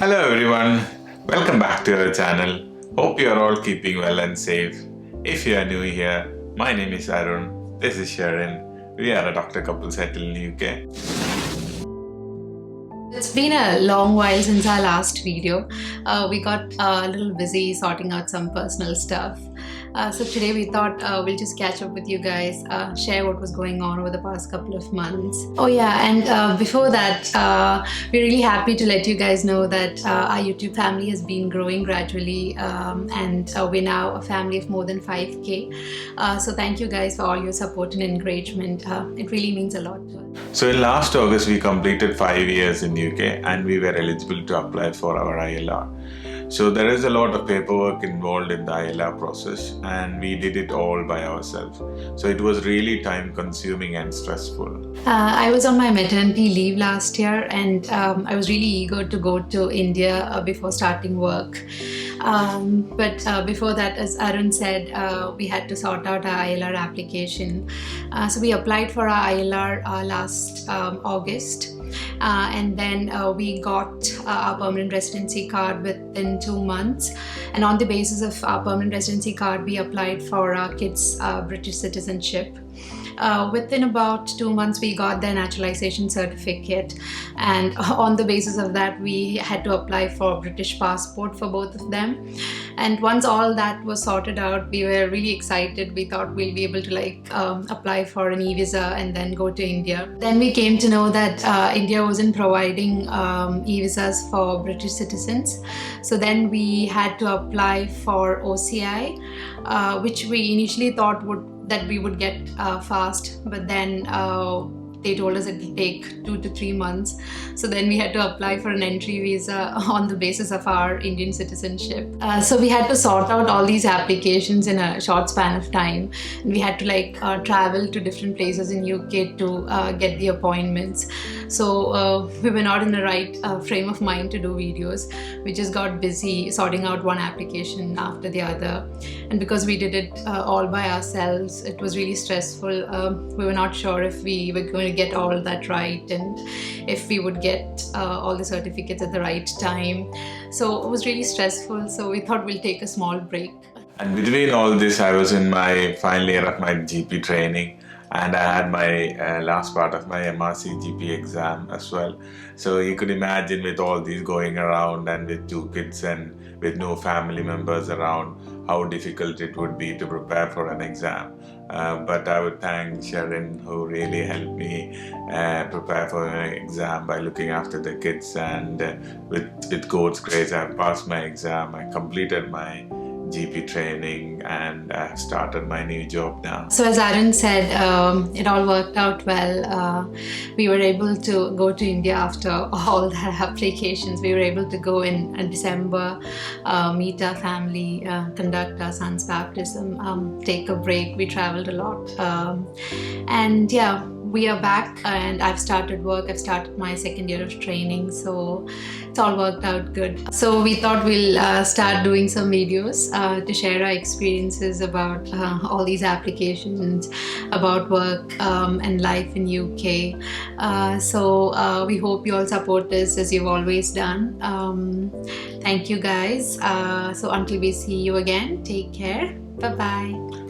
Hello everyone, welcome back to our channel. Hope you are all keeping well and safe. If you are new here, my name is Arun, this is Sherrin. We are a doctor couple settled in the UK. It's been a long while since our last video. We got a little busy sorting out some personal stuff. So today we thought we'll just catch up with you guys, share what was going on over the past couple of months. Oh yeah, and before that, we're really happy to let you guys know that our YouTube family has been growing gradually, and we're now a family of more than 5K. So thank you guys for all your support and encouragement. It really means a lot to us. So in last August we completed 5 years in UK and we were eligible to apply for our ILR. So there is a lot of paperwork involved in the ILR process and we did it all by ourselves. So it was really time consuming and stressful. I was on my maternity leave last year and I was really eager to go to India before starting work. But before that, as Arun said, we had to sort out our ILR application. So we applied for our ILR last August. And then we got our permanent residency card within 2 months, and on the basis of our permanent residency card we applied for our kids' British citizenship. Within about 2 months we got their naturalization certificate, and on the basis of that we had to apply for British passport for both of them. And once all that was sorted out, we were really excited. We thought we'll be able to apply for an e-visa and then go to India. Then we came to know that India wasn't providing e-visas for British citizens. So then we had to apply for OCI, which we initially thought we would get fast, but then they told us it will take 2 to 3 months. So then we had to apply for an entry visa on the basis of our Indian citizenship. So we had to sort out all these applications in a short span of time. And we had to travel to different places in UK to get the appointments. So we were not in the right frame of mind to do videos. We just got busy sorting out one application after the other. And because we did it all by ourselves, it was really stressful. We were not sure if we were going to get all that right and if we would get all the certificates at the right time. So it was really stressful. So we thought we'll take a small break. And between all this, I was in my final year of my GP training. And I had my last part of my MRC GP exam as well. So you could imagine with all these going around and with 2 kids and with no family members around, how difficult it would be to prepare for an exam. But I would thank Sherrin, who really helped me prepare for an exam by looking after the kids. And with God's grace, I passed my exam. I completed my GP training and I have started my new job now. So as Arun said, it all worked out well. We were able to go to India after all the applications. We were able to go in December, meet our family, conduct our son's baptism, take a break. We traveled a lot. And yeah, we are back and I've started work. I've started my 2nd year of training, so it's all worked out good. So we thought we'll start doing some videos to share our experiences about all these applications, about work and life in UK. So we hope you all support us as you've always done. Thank you guys. So until we see you again, take care. Bye-bye.